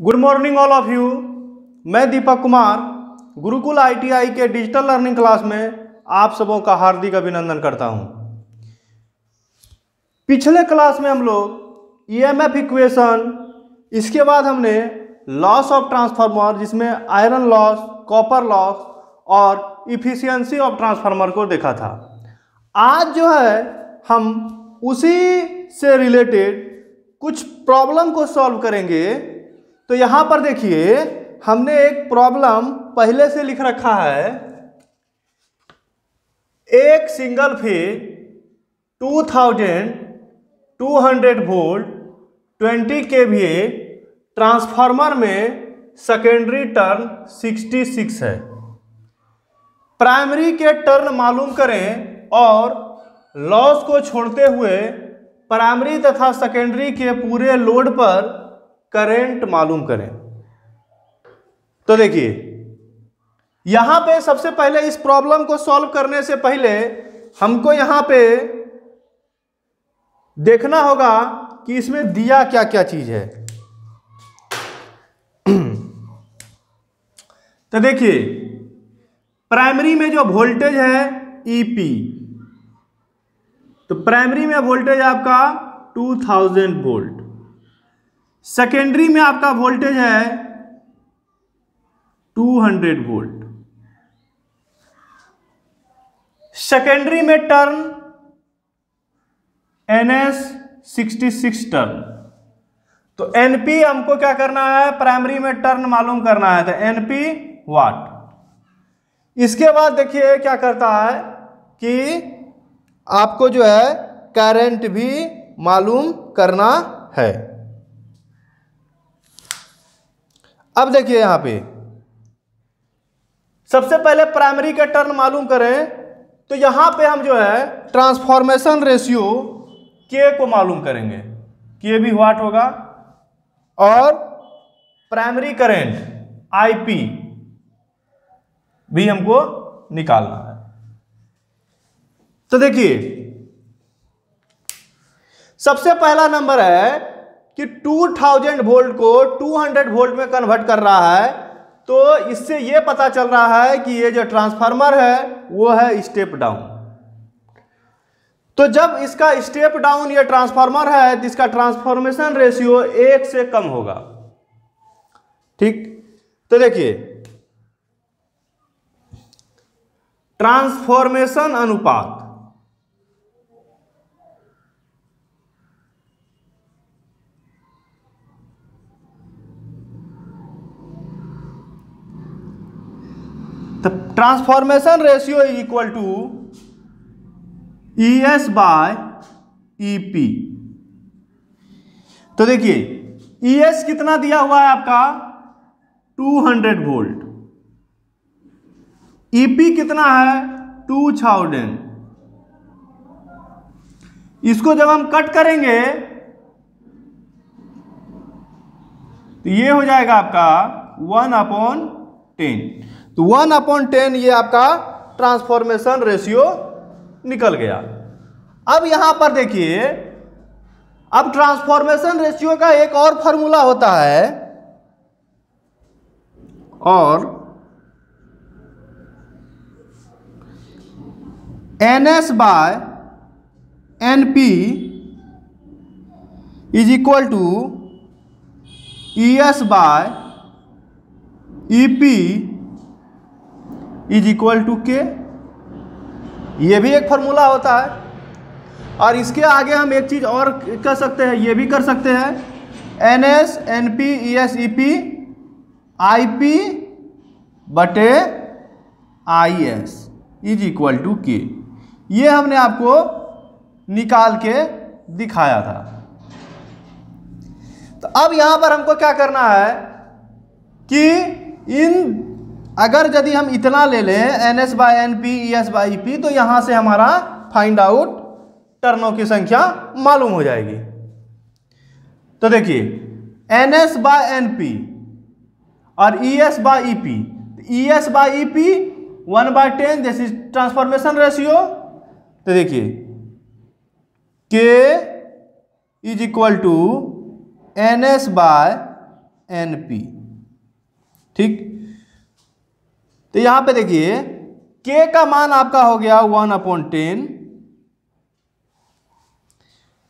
Good morning all of you. मैं Deepak Kumar Gurukul ITI के digital learning class में आप सबों का हार्दिक अभिनंदन करता हूं। पिछले क्लास में हम लोग EMF इक्वेशन, इसके बाद हमने लॉस ऑफ ट्रांसफार्मर जिसमें आयरन लॉस, कॉपर लॉस और इफिशियंसी ऑफ ट्रांसफार्मर को देखा था। आज जो है हम उसी से रिलेटेड कुछ प्रॉब्लम को सॉल्व करेंगे। तो यहाँ पर देखिए हमने एक प्रॉब्लम पहले से लिख रखा है। एक single phase 2200 volt 20 kVA transformer में सेकेंडरी टर्न 66 है। प्राइमरी के टर्न मालूम करें और लॉस को छोड़ते हुए प्राइमरी तथा सेकेंडरी के पूरे लोड पर करंट मालूम करें। तो देखिए यहां पे सबसे पहले इस प्रॉब्लम को सॉल्व करने से पहले हमको यहां पे देखना होगा कि इसमें दिया क्या क्या चीज है। तो देखिए प्राइमरी में जो वोल्टेज है EP, तो प्राइमरी में वोल्टेज आपका 2000 वोल्ट, सेकेंडरी में आपका वोल्टेज है 200 वोल्ट। सेकेंडरी में टर्न NS 66 टर्न। तो NP हमको क्या करना है, प्राइमरी में टर्न मालूम करना है, तो NP वाट। इसके बाद देखिए क्या करता है कि आपको जो है करंट भी मालूम करना है। अब देखिए यहां पे सबसे पहले प्राइमरी का टर्न मालूम करें तो यहां पे हम जो है ट्रांसफॉर्मेशन रेशियो K को मालूम करेंगे। K भी वाट होगा और प्राइमरी करंट IP भी हमको निकालना है। तो देखिए सबसे पहला नंबर है कि 2000 वोल्ट को 200 वोल्ट में कन्वर्ट कर रहा है। तो इससे यह पता चल रहा है कि ये जो ट्रांसफार्मर है वो है स्टेप डाउन। तो जब इसका स्टेप डाउन ये ट्रांसफार्मर है तो इसका ट्रांसफॉर्मेशन रेशियो 1 से कम होगा। ठीक, तो देखिए ट्रांसफॉर्मेशन अनुपात, the transformation ratio is equal to ES by EP। तो देखिए ES कितना दिया हुआ है आपका 200 वोल्ट, EP कितना है 2000। इसको जब हम कट करेंगे तो ये हो जाएगा आपका 1/10। तो 1/10 ये आपका ट्रांसफॉर्मेशन रेशियो निकल गया। अब यहां पर देखिए अब ट्रांसफॉर्मेशन रेशियो का एक और फॉर्मूला होता है और NS by NP is equal to ES by EP is equal to K। ये भी एक फॉर्मूला होता है। और इसके आगे हम एक चीज और कर सकते हैं, ये भी कर सकते हैं NS NP ES EP IP बटे IS is equal to K। ये हमने आपको निकाल के दिखाया था। तो अब यहां पर हमको क्या करना है कि अगर यदि हम इतना ले लें NS by NP ES by EP तो यहां से हमारा फाइंड आउट टर्नों की संख्या मालूम हो जाएगी। तो देखिए NS by NP और ES by EP, ES by EP 1/10 this is transformation ratio. तो देखिए K is equal to NS by NP। ठीक, तो यहां पे देखिए K का मान आपका हो गया 1/10,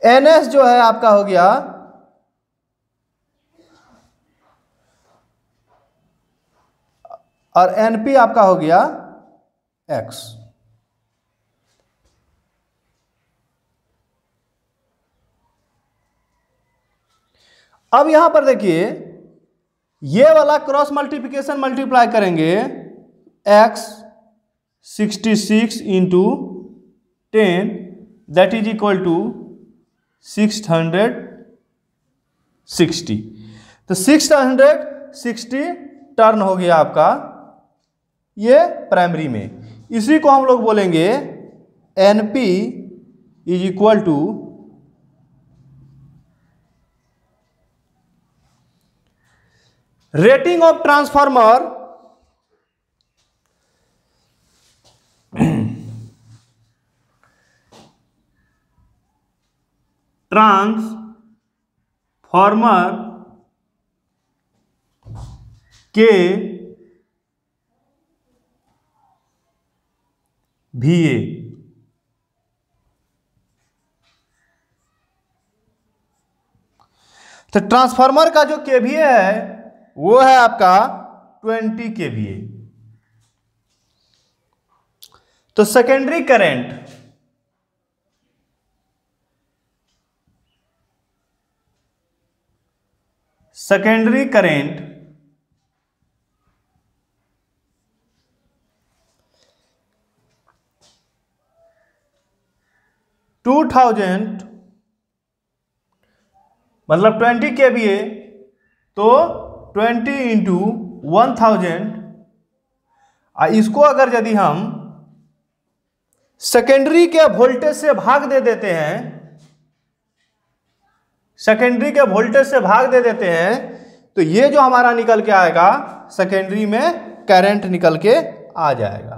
NS जो है आपका हो गया और NP आपका हो गया X। अब यहां पर देखिए ये वाला क्रॉस मल्टीप्लिकेशन मल्टीप्लाई करेंगे, X 66 into 10 that is equal to 660। तो 660 टर्न हो गया आपका ये प्राइमरी में। इसी को हम लोग बोलेंगे NP is equal to rating of transformer के VA। तो ट्रांसफार्मर का जो KVA है वो है आपका 20 kVA। तो सेकेंडरी करंट सेकेंडरी करंट 2000 मतलब 20 kVA, तो 20 इंटू 1000। इसको अगर यदि हम सेकेंडरी के वोल्टेज से भाग दे देते हैं, सेकेंडरी के वोल्टेज से भाग दे देते हैं, तो ये जो हमारा निकल के आएगा सेकेंडरी में करंट निकल के आ जाएगा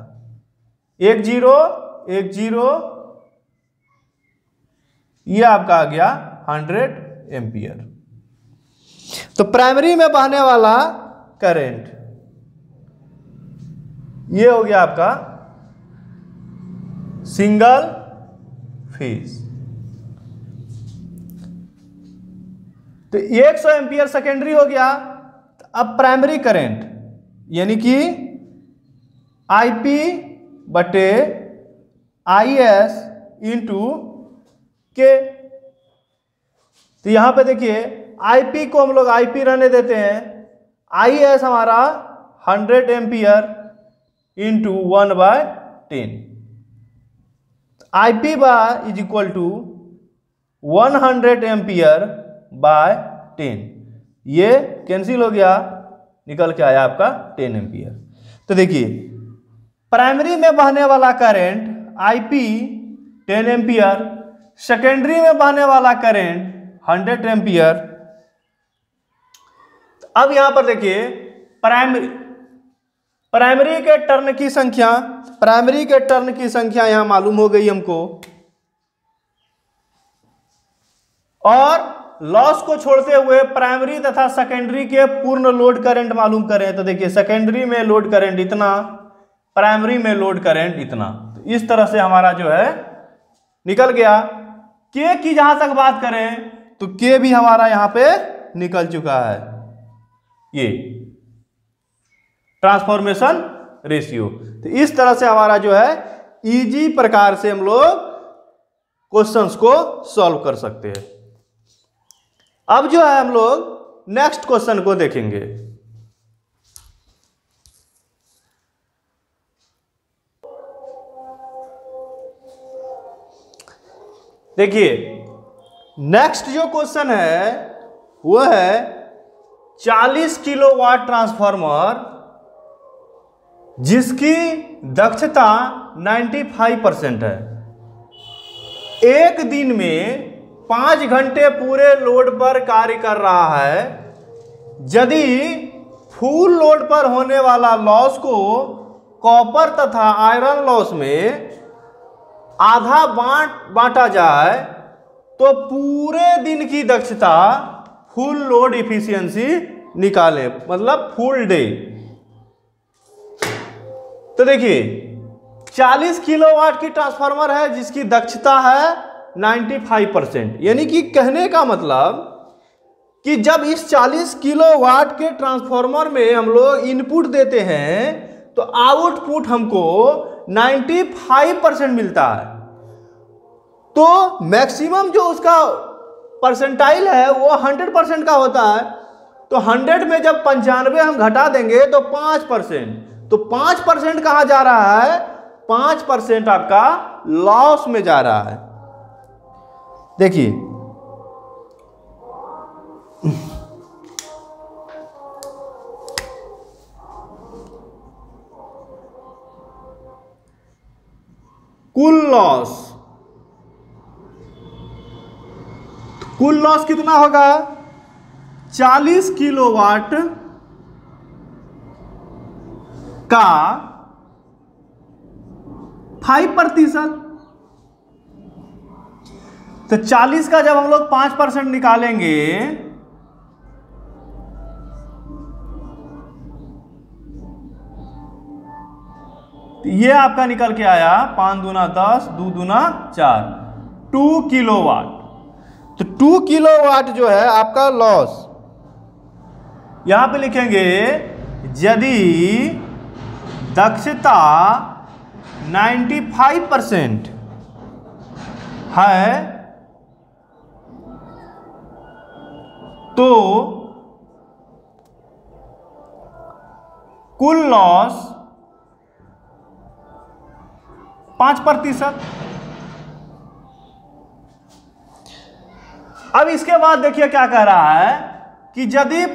10 10, ये आपका आ गया 100 एम्पियर। तो प्राइमरी में बहने वाला करंट ये हो गया आपका सिंगल फेज। तो 100 एम्पियर सेकेंडरी हो गया। अब प्राइमरी करंट यानी कि IP बटे IS इंटू K। तो यहां पे देखिए IP को हम लोग IP रहने देते हैं, IS हमारा 100 ampere into 1/10। IP by is equal to 100 ampere by 10, ये कैंसिल हो गया, निकल के आया आपका 10 एम्पियर। तो देखिए प्राइमरी में बहने वाला करंट IP 10 एम्पियर, सेकेंडरी में बहने वाला करंट 100 एम्पियर। अब यहां पर देखिए प्राइमरी के टर्न की संख्या, प्राइमरी के टर्न की संख्या यहां मालूम हो गई हमको, और लॉस को छोड़ते हुए प्राइमरी तथा सेकेंडरी के पूर्ण लोड करंट मालूम करें। तो देखिए सेकेंडरी में लोड करंट इतना, प्राइमरी में लोड करंट इतना। तो इस तरह से हमारा जो है निकल गया। के की जहां तक बात करें तो के भी हमारा यहां पे निकल चुका है, ये ट्रांसफॉर्मेशन रेशियो। तो इस तरह से हमारा जो है इजी प्रकार से हम लोग क्वेश्चंस को सॉल्व कर सकते हैं। अब जो है हम लोग नेक्स्ट क्वेश्चन को देखेंगे। देखिए नेक्स्ट जो क्वेश्चन है वो है 40 किलोवाट ट्रांसफार्मर जिसकी दक्षता 95% है, एक दिन में 5 घंटे पूरे लोड पर कार्य कर रहा है। यदि फुल लोड पर होने वाला लॉस को कॉपर तथा आयरन लॉस में आधा बांटा जाए तो पूरे दिन की दक्षता फुल लोड इफिशियंसी निकालें, मतलब फुल डे। तो देखिए 40 किलोवाट की ट्रांसफार्मर है जिसकी दक्षता है 95%, यानी कि कहने का मतलब कि जब इस 40 किलोवाट के ट्रांसफार्मर में हम लोग इनपुट देते हैं तो आउटपुट हमको 95% मिलता है। तो मैक्सिमम जो उसका परसेंटाइल है वो 100% का होता है। तो 100 में जब 95 हम घटा देंगे तो 5%, तो 5% कहाँ जा रहा है? 5% आपका लॉस में जा रहा है। देखिए कुल लॉस कितना होगा? 40 किलोवाट का 5%। तो 40 का जब हम लोग 5% निकालेंगे तो ये आपका निकल के आया 5 दूना 10, 2 दूना 4, 2 किलोवाट। तो 2 किलोवाट जो है आपका लॉस। यहां पे लिखेंगे यदि दक्षता 95% है तो कुल लॉस 5%। अब इसके बाद देखिए क्या कह रहा है कि यदि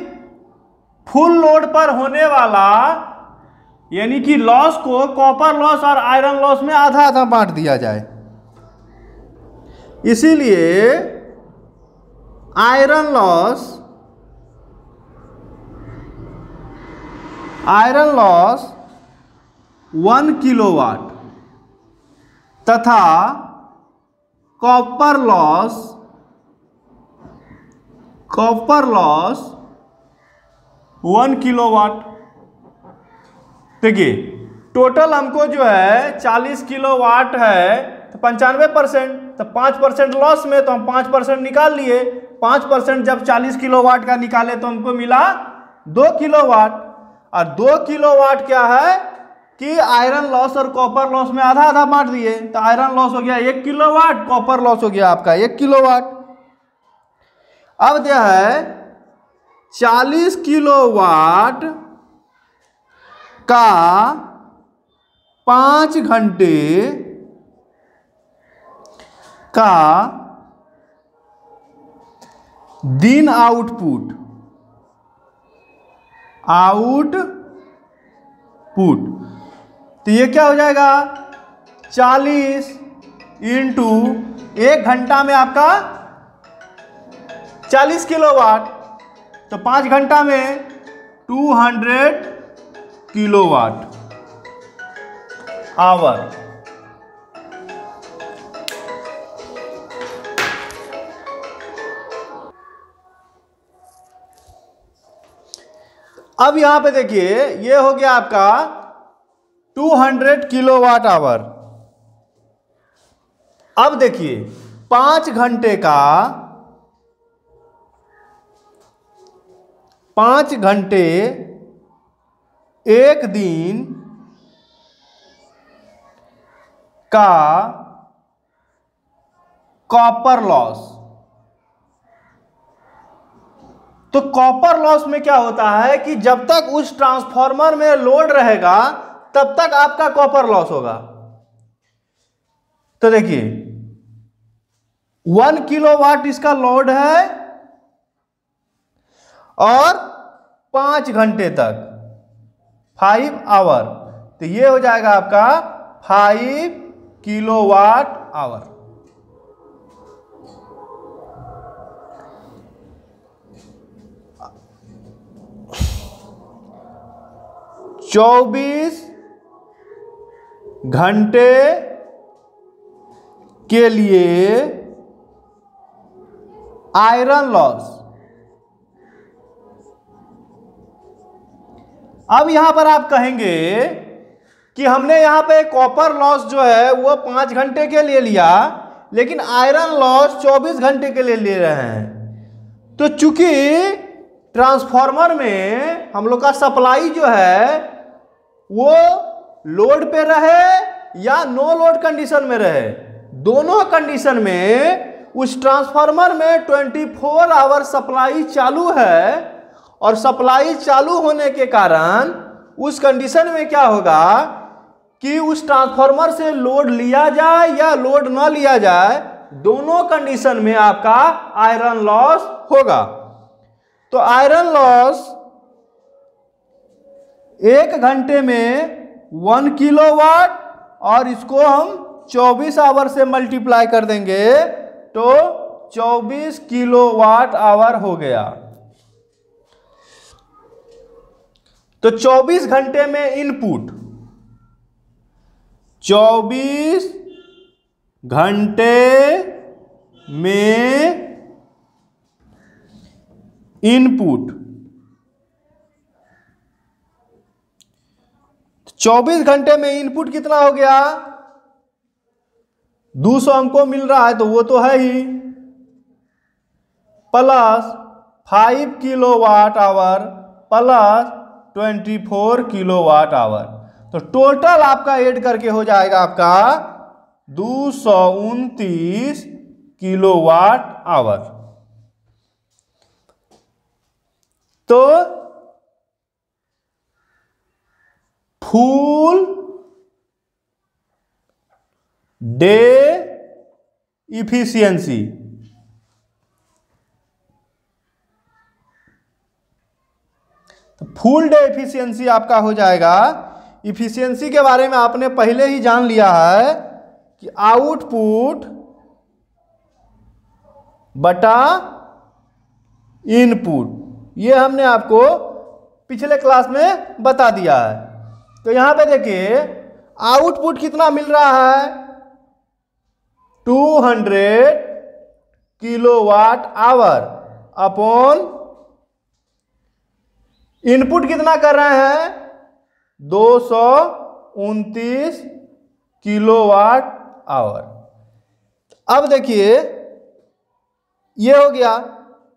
फुल लोड पर होने वाला यानी कि लॉस को कॉपर लॉस और आयरन लॉस में आधा आधा बांट दिया जाए, इसीलिए आयरन लॉस 1 किलोवाट तथा कॉपर लॉस 1 किलोवाट। देखिए टोटल हमको जो है 40 किलोवाट है तो 95%, तो 5% लॉस में, तो हम 5% निकाल लिए। 5% जब 40 किलोवाट का निकाले तो हमको मिला 2 किलोवाट। और 2 किलोवाट क्या है कि आयरन लॉस और कॉपर लॉस में आधा आधा बांट दिए। तो आयरन लॉस हो गया 1 किलोवाट, कॉपर लॉस हो गया आपका 1 किलोवाट। अब क्या है 40 किलोवाट का 5 घंटे का दिन आउटपुट तो ये क्या हो जाएगा 40 इंटू 1 घंटा में आपका 40 किलोवाट, तो 5 घंटा में 200 किलोवाट आवर। अब यहां पे देखिए ये हो गया आपका 200 किलोवाट आवर। अब देखिए 5 घंटे का 5 घंटे 1 दिन का कॉपर लॉस। तो कॉपर लॉस में क्या होता है कि जब तक उस ट्रांसफार्मर में लोड रहेगा तब तक आपका कॉपर लॉस होगा। तो देखिए 1 किलोवाट इसका लोड है और 5 घंटे तक 5 आवर, तो ये हो जाएगा आपका 5 किलोवाट आवर। चौबीस घंटे के लिए आयरन लॉस अब यहां पर आप कहेंगे कि हमने यहां पे कॉपर लॉस जो है वो 5 घंटे के लिए लिया, लेकिन आयरन लॉस 24 घंटे के लिए ले रहे हैं। तो चूंकि ट्रांसफार्मर में हम लोग का सप्लाई जो है वो लोड पे रहे या नो लोड कंडीशन में रहे, दोनों कंडीशन में उस ट्रांसफार्मर में 24 आवर सप्लाई चालू है, और सप्लाई चालू होने के कारण उस कंडीशन में क्या होगा कि उस ट्रांसफार्मर से लोड लिया जाए या लोड ना लिया जाए, दोनों कंडीशन में आपका आयरन लॉस होगा। तो आयरन लॉस 1 घंटे में 1 किलोवाट, और इसको हम 24 आवर से मल्टीप्लाई कर देंगे तो 24 किलोवाट आवर हो गया। तो 24 घंटे में इनपुट, 24 घंटे में इनपुट, 24 घंटे में इनपुट कितना हो गया? 200 हमको मिल रहा है तो वो तो है ही, plus 5 kilowatt hour plus 24 kilowatt hour, तो टोटल आपका ऐड करके हो जाएगा आपका 229 किलोवाट आवर। तो फुल डे इफिशियंसी, तो फुल डे इफिशियंसी आपका हो जाएगा। इफिशियंसी के बारे में आपने पहले ही जान लिया है कि आउटपुट बटा इनपुट, ये हमने आपको पिछले क्लास में बता दिया है। तो यहां पे देखिए आउटपुट कितना मिल रहा है? 200 किलोवाट आवर अपॉन इनपुट कितना कर रहे हैं? 229 किलोवाट आवर। अब देखिए ये हो गया,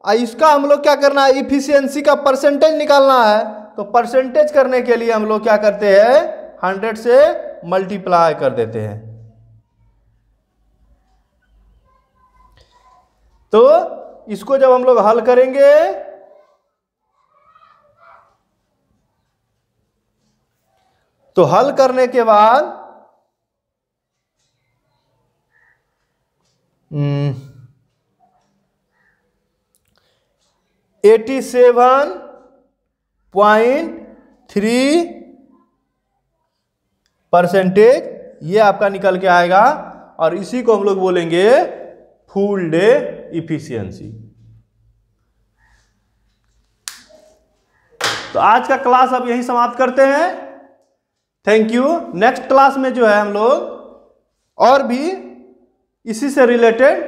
इसका हम लोग क्या करना है? इफिशियंसी का परसेंटेज निकालना है। तो परसेंटेज करने के लिए हम लोग क्या करते हैं? 100 से मल्टीप्लाई कर देते हैं। तो इसको जब हम लोग हल करेंगे तो हल करने के बाद 87.3% ये आपका निकल के आएगा, और इसी को हम लोग बोलेंगे फुल डे इफिशियंसी। तो आज का क्लास अब यही समाप्त करते हैं। Thank you. नेक्स्ट क्लास में जो है हम लोग और भी इसी से रिलेटेड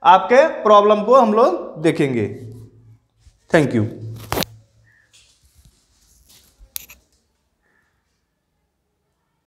आपके प्रॉब्लम को हम लोग देखेंगे। Thank you.